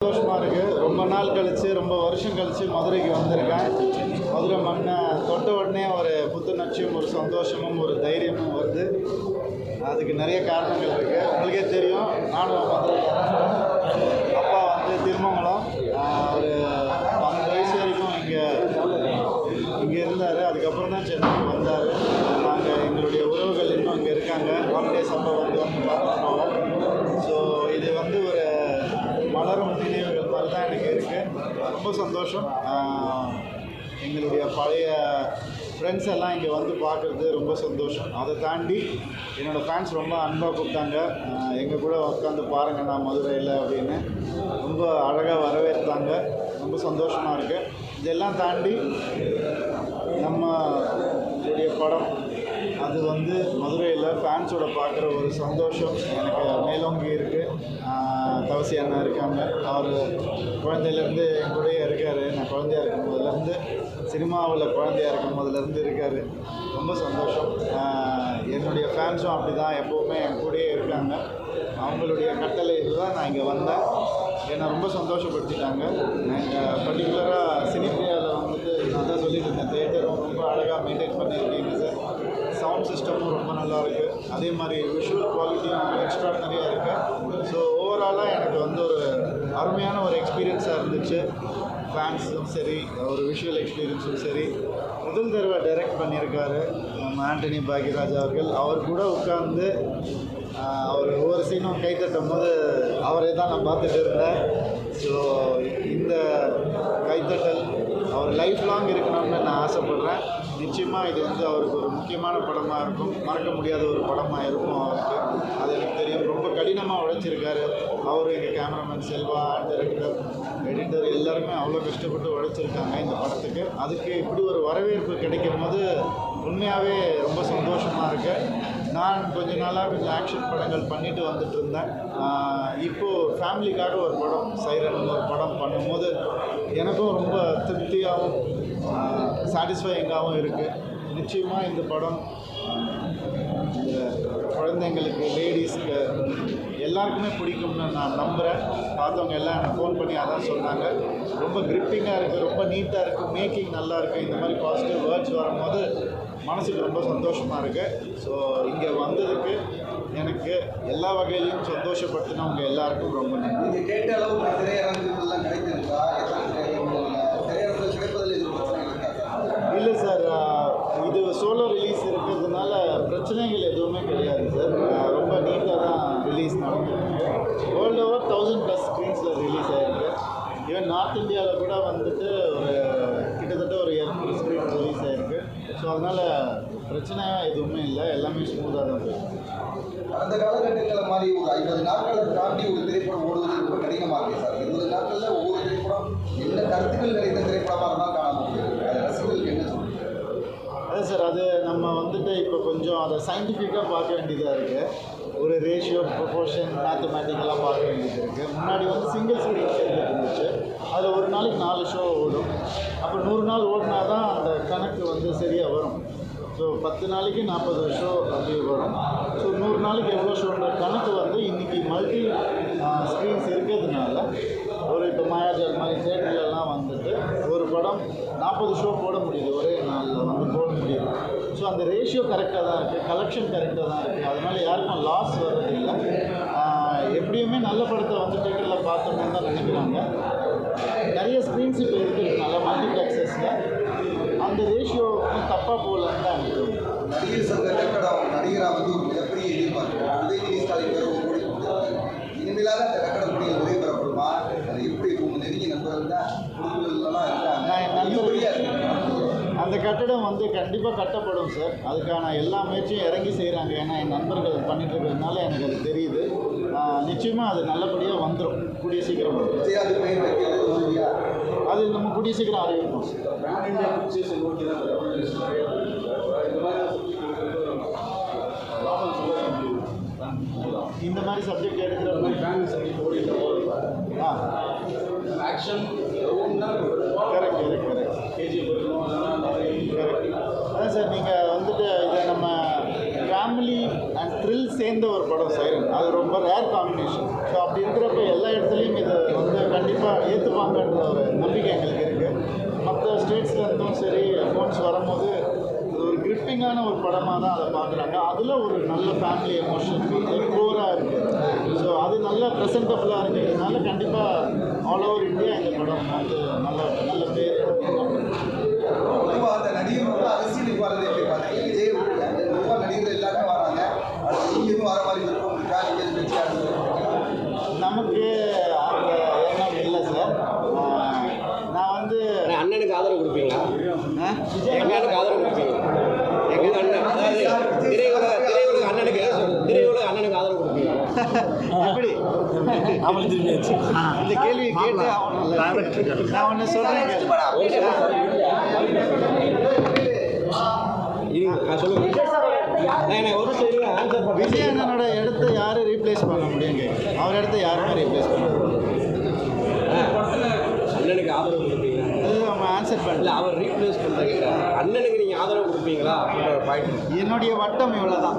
சந்தோஷமாக இருக்குது. ரொம்ப நாள் கழித்து ரொம்ப வருஷம் கழித்து மதுரைக்கு வந்திருக்கேன். மதுரை மண்ணை தொட்ட உடனே ஒரு புத்துணர்ச்சியும் ஒரு சந்தோஷமும் ஒரு தைரியமும் வருது. அதுக்கு நிறைய காரணங்கள் இருக்குது. உங்களுக்கே தெரியும், நானும் மதுரைக்காரன். அப்பா வந்து திருமங்கலம், ஒரு 12 வயசு வரைக்கும் இங்கே இருந்தார். அதுக்கப்புறம் தான் சென்னைக்கு வந்தார். நாங்கள் எங்களுடைய உறவுகள் இன்னும் இங்கே இருக்காங்க. ஹாலிடேஸ் அப்போ வந்து பார்த்துட்டு போவோம். ஸோ இது வந்து ஒரு மலரும் நினைவுகள் மாதிரி தான் எனக்கு இருக்குது. ரொம்ப சந்தோஷம். எங்களுடைய பழைய ஃப்ரெண்ட்ஸ் எல்லாம் இங்கே வந்து பார்க்குறது ரொம்ப சந்தோஷம். அதை தாண்டி என்னோடய ஃபேன்ஸ் ரொம்ப அன்பாக கூப்பிட்டாங்க. எங்கள் கூட உட்காந்து பாருங்கண்ணா மதுரையில் அப்படின்னு ரொம்ப அழகாக வரவேற்றாங்க. ரொம்ப சந்தோஷமாக இருக்குது. இதெல்லாம் தாண்டி நம்மளுடைய படம் அது வந்து மதுரையில் ஃபேன்ஸோட பார்க்குற ஒரு சந்தோஷம் எனக்கு மேலோங்கி இருக்குது. தவசி அண்ணா இருக்காங்க. அவர் குழந்தையிலேருந்து என் கூடயே இருக்கார். நான் குழந்தையாக இருக்கும் போதுலேருந்து, சினிமாவில் குழந்தையாக இருக்கும் போதுலேருந்து இருக்கார். ரொம்ப சந்தோஷம். என்னுடைய ஃபேன்ஸும் அப்படி தான் எப்போவுமே என் கூடயே இருக்காங்க. அவங்களுடைய கட்டளையில் தான் நான் இங்கே வந்தேன். என்னை ரொம்ப சந்தோஷப்படுத்திட்டாங்க. நாங்கள் பர்டிகுலராக சினிப்பிரியாவில் வந்துட்டு நான் தான் சொல்லிட்டு இருந்தேன், தியேட்டரும் ரொம்ப அழகாக மெயின்டைன் பண்ணியிருக்கீங்க சார். சவுண்ட் சிஸ்டமும் ரொம்ப நல்லா இருக்குது. அதே மாதிரி விஷுவல் குவாலிட்டியும் எக்ஸ்ட்ராடனரியாக இருக்குது. ஸோ ஓவராலாக எனக்கு வந்து ஒரு அருமையான ஒரு எக்ஸ்பீரியன்ஸாக இருந்துச்சு. ஃபேன்ஸும் சரி, ஒரு விஷுவல் எக்ஸ்பீரியன்ஸும் சரி. முதல் தடவை டைரக்ட் பண்ணியிருக்காரு நம்ம ஆண்டனி பாக்யராஜ் அவர்கள். அவர் கூட உட்கார்ந்து அவர் ஒவ்வொரு சீனும் கை தட்டும் போது அவரே தான் நான் பார்த்துட்டு இருந்தேன். ஸோ இந்த கைத்தட்டல் அவர் லைஃப் லாங் இருக்கணும்னு நான் ஆசைப்பட்றேன். நிச்சயமாக இது வந்து அவருக்கு ஒரு முக்கியமான படமாக இருக்கும். மறக்க முடியாத ஒரு படமாக இருக்கும் அவருக்கு. அது எனக்கு தெரியும். ரொம்ப கடினமாக உழைச்சிருக்காரு. அவர் எங்கள் கேமராமேன் செல்வா, டைரக்டர், எடிட்டர் எல்லாருமே அவ்வளோ கஷ்டப்பட்டு உழைச்சிருக்காங்க இந்த படத்துக்கு. அதுக்கு இப்படி ஒரு வரவேற்பு கிடைக்கும் போது உண்மையாகவே ரொம்ப சந்தோஷமாக இருக்குது. நான் கொஞ்ச நாளாக கொஞ்சம் ஆக்ஷன் படங்கள் பண்ணிட்டு வந்துட்டு இருந்தேன். இப்போது ஃபேமிலிக்காக ஒரு படம், சைரன் ஒரு படம் பண்ணும்போது எனக்கும் ரொம்ப திருப்தியாகவும் சாட்டிஸ்ஃபையிங்காகவும் இருக்குது. நிச்சயமாக இந்த படம் இந்த குழந்தைங்களுக்கு, லேடிஸ்க்கு எல்லாருக்குமே பிடிக்கும்னு நான் நம்புகிறேன். பார்த்தவங்க எல்லாம் எனக்கு ஃபோன் பண்ணி அதான் சொன்னாங்க. ரொம்ப கிரிப்பிங்காக இருக்குது, ரொம்ப நீட்டாக இருக்குது, மேக்கிங் நல்லா இருக்குது. இந்த மாதிரி பாசிட்டிவ் வேர்ட்ஸ் வரும்போது மனசுக்கு ரொம்ப சந்தோஷமாக இருக்குது. ஸோ இங்கே வந்ததுக்கு எனக்கு எல்லா வகையிலையும் சந்தோஷப்படுத்தினவங்க எல்லாருக்கும் ரொம்ப நன்றி. நீங்கள் கேட்ட அளவுக்கு திரையரங்குகள்லாம் கிடைக்குதுங்களா? திரையரங்கில் கிடைப்பதில் இது பிரச்சனை இருக்கா? இல்லை சார், இது சோலோ ரிலீஸ் இருக்கிறதுனால பிரச்சனைகள் எதுவுமே கிடையாது சார். ரொம்ப நீட்டாக தான் ரிலீஸ் நடந்துருக்கு. வேர்ல்டு ஓவர் 1000+ ஸ்க்ரீன்ஸில் ரிலீஸ் ஆகிருக்கு. ஈவன் நார்த் இந்தியாவில் கூட வந்துட்டு ஒரு கிட்டத்தட்ட ஒரு 200 ஸ்க்ரீன் ரிலீஸ் ஆகிருக்கு. ஸோ அதனால் பிரச்சனையாக எதுவுமே இல்லை. எல்லாமே ஸ்மூத்தாக தான் இருக்குது. அந்த காலகட்டங்களில் மாதிரி ஒரு 50 நாட்களை தாண்டி ஒரு திரைப்படம் ஓடுவது ரொம்ப கடினமாக இருக்குது சார். 20 நாட்களில் ஒவ்வொரு திரைப்படம் என்ன கருத்துக்கள் நிறைந்த திரைப்படமாக இருந்தால் காண முடியும். அது ரசிகர்களுக்கு என்ன சொல்லுங்கள்? அதான் சார், அது நம்ம வந்துட்டு இப்போ கொஞ்சம் அதை சயின்டிஃபிக்காக பார்க்க வேண்டியதாக இருக்குது. ஒரு ரேஷியோ, ப்ரொபோர்ஷன், மேத்தமேட்டிக்கெல்லாம் பார்க்க வேண்டியது இருக்குது. முன்னாடி வந்து சிங்கிள் ஸ்க்ரீன் தேர்தல் இருந்துச்சு. அதில் ஒரு நாளைக்கு 4 ஷோ ஓடும். அப்போ 100 நாள் ஓடினா தான் அந்த கணக்கு வந்து சரியாக வரும். ஸோ 10 நாளைக்கு 40 ஷோ அப்படி வரும். ஸோ 100 நாளைக்கு எவ்வளோ ஷோன்ற கணக்கு வந்து இன்றைக்கி மல்டி ஸ்க்ரீன்ஸ் இருக்கிறதுனால ஒரு இப்போ மாயாஜால் மாதிரி தேட்டர்லாம் வந்துட்டு ஒரு படம் 40 ஷோ போட முடியுது, ஒரே நாளில் வந்து போட முடியுது. ஸோ அந்த ரேஷியோ கரெக்டாக தான் இருக்குது, கலெக்ஷன் கரெக்டாக தான் இருக்குது. அதனால் யாருக்கும் லாஸ் வர்றதில்லை. எப்படியுமே நல்ல படத்தை வந்து தேட்டரில் பார்த்தோம்னு தான் நினைக்கிறாங்க. நிறைய ஸ்க்ரீன்ஸ் இப்போ இருக்கிறதுனால மல்டிப்ளெக்ஸஸில் அந்த ரேஷியோ தப்பாக போகலன்னு தான் எனக்கு தோணுது. நடிகர் சங்க கட்டடம் நடிகராக வந்து ஒரு மிகப்பெரிய எதிர்பார்ப்பு. உதயநிதி ஸ்டாலின் பேர் ஒரு கோடி கொடுத்துருக்காங்க. இனிமேலாக அந்த கட்டட பணிகள் நிறைவேறப்படுமா? அது எப்படி உங்கள் நெருங்கிய நண்பர்கள் தான் குடும்பங்கள்லாம் இருக்காங்க. அந்த கட்டடம் வந்து கண்டிப்பாக கட்டப்படும் சார். அதுக்கான எல்லா முயற்சியும் இறங்கி செய்கிறாங்க. ஏன்னா என் நண்பர்கள் பண்ணிட்டு இருக்கிறதுனால எனக்கு அது தெரியுது. நிச்சயமாக அது நல்லபடியாக வந்துடும். கூடிய சீக்கிரம் வந்துடும். அது நம்ம கூடிய சீக்கிரம் அறிவிப்போம். இந்த மாதிரி சப்ஜெக்ட் எடுக்கிற ஆக்ஷன் கரெக்ட் கரெக்ட். அதான் சார், நீங்கள் வந்துட்டு இதை நம்ம ஃபேமிலி அண்ட் த்ரில் சேர்ந்த ஒரு படம் சைரன். அது ரொம்ப ரேர் காம்பினேஷன். ஸோ அப்படி இருக்கிறப்ப எல்லா இடத்துலையும் இது வந்து கண்டிப்பாக ஏற்றுப்பாங்கன்ற ஒரு நம்பிக்கை எங்களுக்கு இருக்குது. மற்ற ஸ்டேட்ஸ்லேருந்தும் சரி ஃபோன்ஸ் வரும்போது இது ஒரு கிரிப்பிங்கான ஒரு படமாக தான் அதை பார்க்குறாங்க. அதில் ஒரு நல்ல ஃபேமிலி எமோஷன் கோராக இருக்குது. ஸோ அது நல்ல ப்ரெசன்டபுளாக இருக்கிறதுனால கண்டிப்பாக ஆல் ஓவர் இந்தியா இந்த படம் வந்து நல்ல நல்ல பேர். பொதுவாக அந்த நடிகர்களோட அரசியலுக்கு வரது எப்படி பார்த்தீங்க? விஜய் பொதுவாக நடிகர்கள் எல்லாருமே வராங்க. நீங்களும் வர மாதிரி இருக்கும். நீங்கள் பேச்சு நமக்கு அந்த எண்ணம் இல்லை சார். நான் வந்து அண்ணனுக்கு ஆதரவு கொடுப்பீங்களா? அண்ணனுக்கு ஆதரவு கொடுப்பீங்களா? எங்கள் அண்ணன் அதாவது திரையுலக அண்ணனுக்கு ஆதரவு கொடுப்பீங்களா? எப்படி இந்த கேள்வியை கேட்டு நான் ஒன்று சொல்கிறேன். சொல்லுங்க. ஒரு சைடு ஆன்சர் பண்ண விஜய் அண்ணனோட இடத்த யாரும் ரீப்ளேஸ் பண்ண முடியுங்க. அவர் இடத்த யாருமே ரீப்ளேஸ் பண்ண அண்ணனுக்கு ஆதரவு கொடுப்பீங்களா? அது அவங்க ஆன்சர் பண்ணல. அவர் ரீப்ளேஸ் பண்ணுறீங்க. அண்ணனுக்கு நீங்கள் ஆதரவு கொடுப்பீங்களா அப்படின்ற ஒரு பாயிண்ட். என்னுடைய வட்டம் இவ்வளோ தான்,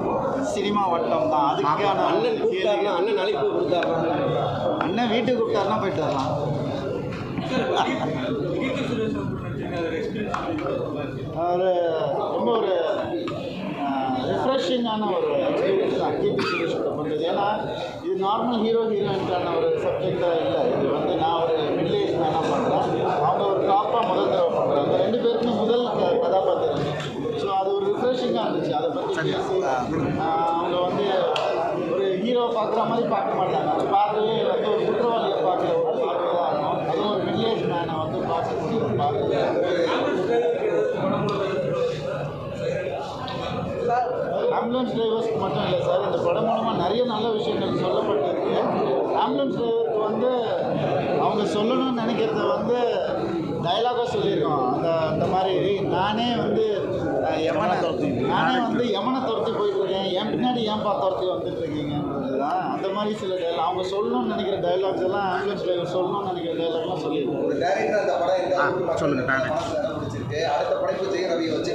சினிமா வட்டம் தான். அதுக்கான அண்ணன் கூப்பிட்டாருன்னா அண்ணன் அழைப்பு கொடுத்தாருன்னா அண்ணன் வீட்டுக்கு கூப்பிட்டாருன்னா போயிட்டு வரலாம். ஒரு ரொம்ப ஒரு ரிஃப்ரெஷிங்கான ஒரு எக்ஸ்பீரியன்ஸ் தான் கீர்த்தி சுரேஷோட பண்ணுறது. ஏன்னா இது நார்மல் ஹீரோயினுக்கான ஒரு சப்ஜெக்டாக இல்லை. இது வந்து நான் ஒரு மிடில் ஏஜ் மேனாக பண்ணுறேன், அவங்க ஒரு டாப்பாக முதல் தடவை பண்ணுறாங்க. ரெண்டு பேருக்குமே முதல் கதாபாத்திரம். ஸோ அது ஒரு ரிஃப்ரெஷிங்காக இருந்துச்சு. அதை பற்றி பேசி அவங்க வந்து ஒரு ஹீரோவை பார்க்குற மாதிரி பார்க்க மாட்டாங்க. பார்க்கவே வந்து ஒரு குற்றவாளியை பார்க்குற ஒரு பார்வை தான் இருக்கும். அதுவும் ஒரு மிடில் ஏஜ் மேனை வந்து பார்க்கக்கூடிய ஒரு பார்வை. ஆம்புலன்ஸ் டிரைவர்ஸ்க்கு மட்டும் இல்லை சார், இந்த படம் மூலமாக நிறைய நல்ல விஷயங்கள் சொல்லப்பட்டிருக்கு. ஆம்புலன்ஸ் டிரைவருக்கு வந்து அவங்க சொல்லணும்னு நினைக்கிறத வந்து டைலாகாக சொல்லியிருக்கோம். அந்த மாதிரி நானே வந்து யமனை துரத்தி போயிட்டுருக்கேன், என் பின்னாடி ஏன்பா துரத்தி வந்துட்டுருக்கீங்கன்றது தான். அந்த மாதிரி சில அவங்க சொல்லணும்னு நினைக்கிற டைலாக்ஸ் எல்லாம் ஆம்புலன்ஸ் டிரைவர் சொல்லணும்னு நினைக்கிற டைலாக்லாம் சொல்லியிருக்கோம். ஒரு டேரக்டர் அந்த படம் சொல்லுங்க. அடுத்த படைப்பு ஜெய ரவியை வச்சு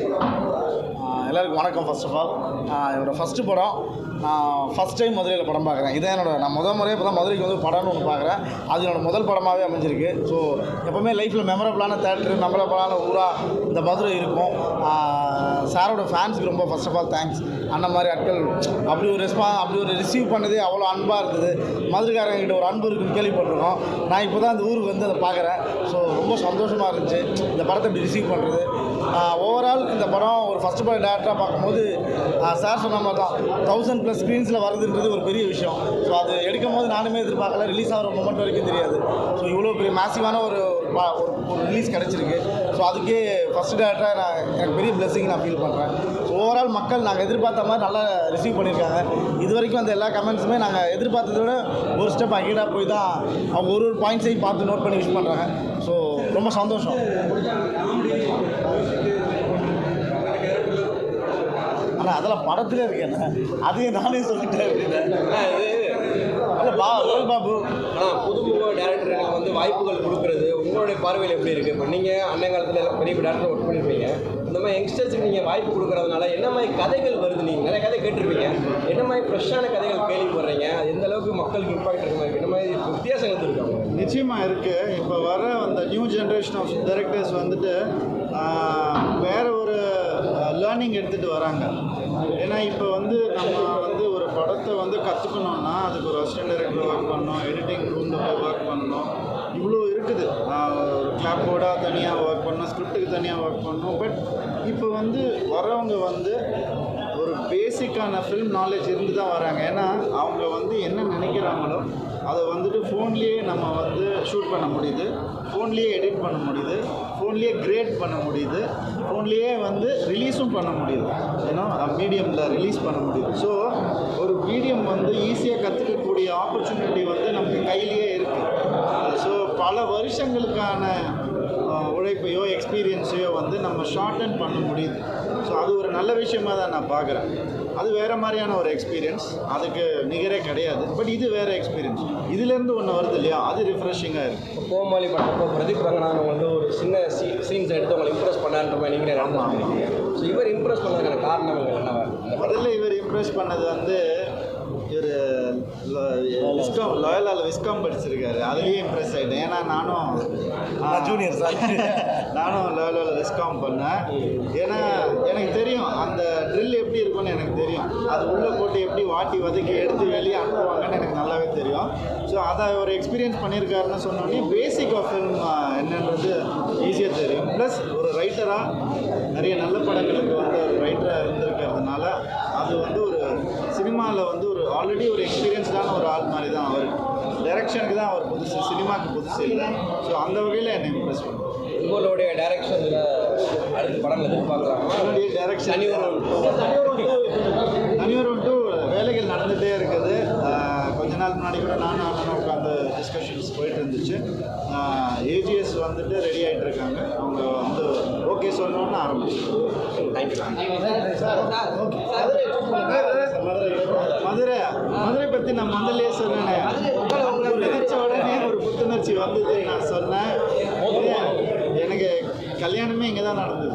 எல்லாருக்கும் வணக்கம். ஃபர்ஸ்ட் ஆஃப் ஆல் என்னோடய ஃபஸ்ட்டு படம், ஃபஸ்ட் டைம் மதுரையில் படம் பார்க்குறேன். இதான் நான் முறையாக இப்போ தான் மதுரைக்கு வந்து படம்னு ஒன்று பார்க்குறேன். அது என்னோடய முதல் படமாகவே அமைஞ்சிருக்கு. ஸோ எப்போவுமே லைஃப்பில் மெமரபிளான தேட்டரு, மெமரபிளான ஊராக இந்த மதுரை இருக்கும். சாரோட ஃபேன்ஸுக்கு ரொம்ப ஃபர்ஸ்ட் ஆஃப் ஆல் தேங்க்ஸ். அந்த மாதிரி ஆட்கள் அப்படி ஒரு ரிசீவ் பண்ணதே அவ்வளோ அன்பாக இருந்தது. மதுரைக்காரங்கிட்ட ஒரு அன்பு இருக்குன்னு கேள்விப்பட்டிருக்கோம். நான் இப்போ தான் இந்த ஊருக்கு வந்து அதை பார்க்குறேன். ஸோ ரொம்ப சந்தோஷமாக இருந்துச்சு இந்த படத்தை இப்படி ரிசீவ் பண்ணுறது. ஓவரால் இந்த படம் ஒரு ஃபஸ்ட்டு படம் டேரக்டராக பார்க்கும்போது சார் சொன்ன மாதிரி தான் 1000+ ஸ்க்ரீன்ஸில் வருதுன்றது ஒரு பெரிய விஷயம். ஸோ அது எடுக்கும் போது நானுமே எதிர்பார்க்கல. ரிலீஸ் ஆகிற மொமெண்ட் வரைக்கும் தெரியாது. ஸோ இவ்வளோ பெரிய மேசிவான ஒரு ரிலீஸ் கிடச்சிருக்கு. ஸோ அதுக்கே ஃபஸ்ட்டு டேரக்டராக எனக்கு பெரிய பிளெஸிங் நான் ஃபீல் பண்ணுறேன். ஸோ ஓவரால் மக்கள் நாங்கள் எதிர்பார்த்த மாதிரி நல்லா ரிசீவ் பண்ணியிருக்காங்க. இது வரைக்கும் அந்த எல்லா கமெண்ட்ஸுமே நாங்கள் எதிர்பார்த்ததை விட ஒரு ஸ்டெப் அகீடாக போய் தான் அவங்க ஒரு பாயிண்ட்ஸையும் பார்த்து நோட் பண்ணி விஷ் பண்ணுறாங்க. ஸோ ரொம்ப சந்தோஷம். ஆனால் அதெல்லாம் படத்துலேயே இருக்கேன், அதையும் நானே சொல்லிட்டேன் பாபு. ஆனால் புதுமுக டேரக்டர்களுக்கு வந்து வாய்ப்புகள் கொடுக்குறது உங்களுடைய பார்வையில் எப்படி இருக்குது? இப்போ நீங்கள் அண்ணன் காலத்தில் பெரிய டேரக்டர் ஒர்க் பண்ணியிருப்பீங்க. இந்த மாதிரி யங்ஸ்டர்ஸுக்கு நீங்கள் வாய்ப்பு கொடுக்குறதுனால என்ன மாதிரி கதைகள் வருது? நீங்கள் நிறைய கதை கேட்டிருப்பீங்க. என்ன மாதிரி ஃப்ரெஷ்ஷான கதைகள் கேள்விப்படுறீங்க? எந்த அளவுக்கு மக்களுக்கு இம்பாக்ட் இருக்க மாதிரி என்ன மாதிரி வித்தியாசங்கள் இருக்காங்க? நிச்சயமாக இருக்குது. இப்போ வர அந்த நியூ ஜென்ரேஷன் ஆஃப் டைரக்டர்ஸ் வந்துட்டு வேறு ஒரு லேர்னிங் எடுத்துகிட்டு வராங்க. ஏன்னா இப்போ வந்து நம்ம வந்து ஒரு படத்தை வந்து கற்றுக்கணுன்னா அதுக்கு ஒரு அசிஸ்டன்ட் டைரக்டர் ஒர்க் பண்ணணும், எடிட்டிங் ரூமில் போய் ஒர்க் பண்ணணும், இவ்வளோ இருக்குது. ஒரு கிளாப் போர்டாக தனியாக ஒர்க் பண்ணணும், ஸ்கிரிப்டுக்கு தனியாக ஒர்க் பண்ணணும். பட் இப்போ வந்து வரவங்க வந்து ஒரு பேசிக்கான ஃபில்ம் நாலேஜ் இருந்து தான் வராங்க. ஏன்னா அவங்க வந்து என்ன நினைக்கிறாங்களோ அதை வந்துட்டு ஃபோன்லேயே நம்ம வந்து ஷூட் பண்ண முடியுது, ஃபோன்லேயே எடிட் பண்ண முடியுது, ஃபோன்லேயே கிரேட் பண்ண முடியுது, ஃபோன்லேயே வந்து ரிலீஸும் பண்ண முடியுது. ஏன்னா மீடியமில் ரிலீஸ் பண்ண முடியுது. ஸோ ஒரு மீடியம் வந்து ஈஸியாக கற்றுக்கக்கூடிய ஆப்பர்ச்சுனிட்டி வந்து நமக்கு கையிலேயே இருக்குது. ஸோ பல வருஷங்களுக்கான உழைப்பையோ எக்ஸ்பீரியன்ஸையோ வந்து நம்ம ஷார்டன் பண்ண முடியுது. ஸோ அது ஒரு நல்ல விஷயமாக தான் நான் பார்க்குறேன். அது வேறு மாதிரியான ஒரு எக்ஸ்பீரியன்ஸ், அதுக்கு நிகரே கிடையாது. பட் இது வேறு எக்ஸ்பீரியன்ஸ், இதுலேருந்து ஒன்று வருது இல்லையா, அது ரிஃப்ரெஷிங்காக இருக்குது. கோமாளி படத்தப்போ பிரதீப் ரங்கநாதன் வந்து ஒரு சின்ன சீன்ஸ் எடுத்து உங்களை இம்ப்ரெஸ் பண்ணான்ற மாதிரி நீங்களே நடந்துருக்கீங்க. ஸோ இவர் இம்ப்ரெஸ் பண்ணதுக்கான காரணங்கள் என்னவா? முதல்ல இவர் இம்ப்ரெஸ் பண்ணது வந்து இவர் விஸ்காம் லாயலால் விஸ்காம் படிச்சிருக்காரு. அதுலேயே இம்ப்ரெஸ் ஆகிட்டேன். ஏன்னா நானும் ஜூனியர் சார் நானும் லாயலால் விஸ்காம் பண்ணேன். ஏன்னா எனக்கு தெரியும் அந்த ட்ரில் எப்படி இருக்கும்னு எனக்கு தெரியும். அது உள்ளே போட்டு எப்படி வாட்டி வதக்கி எடுத்து வெளியே அனுப்புவாங்கன்னு எனக்கு நல்லாவே தெரியும். ஸோ அதை ஒரு எக்ஸ்பீரியன்ஸ் பண்ணியிருக்காருன்னு சொன்னோடனே பேசிக் ஆஃப் ஃபில்ம் என்னன்றது ஈஸியாக தெரியும். ப்ளஸ் ஒரு ரைட்டராக நிறைய நல்ல படங்களுக்கு வந்து ஒரு ரைட்டராக இருந்திருக்கிறதுனால அது வந்து ஒரு சினிமாவில் வந்து ஒரு ஆல்ரெடி ஒரு எக்ஸ்பீரியன்ஸ்டான ஒரு ஆள் மாதிரி தான் அவர். டைரக்ஷனுக்கு தான் அவர் புதுசு, சினிமாவுக்கு புதுசு இல்லை. ஸோ அந்த வகையில் என்னை இம்ப்ரெஸ் பண்ணும். உங்களுடைய டைரக்ஷனில் அடுத்த படம் எதிர்பார்க்கலாமா? என்னுடைய டைரக்ஷன் தனியொரு வேலைகள் நடந்துகிட்டே இருக்குது. கொஞ்ச நாள் முன்னாடி கூட நானும் அண்ணனும் உட்காந்து டிஸ்கஷன்ஸ் போயிட்டு இருந்துச்சு. ஏஜிஎஸ் வந்துட்டு ரெடி ஆகிட்டு இருக்காங்க. அவங்க வந்து ஓகே சொல்லணும்னு ஆரம்பிச்சு. மதுரை பற்றி நான் முதல்லே சொன்னேன். நினைச்ச உடனே ஒரு புத்துணர்ச்சி வந்தது. நான் சொன்னேன் எனக்கு கல்யாணமே இங்கே தான் நடந்தது.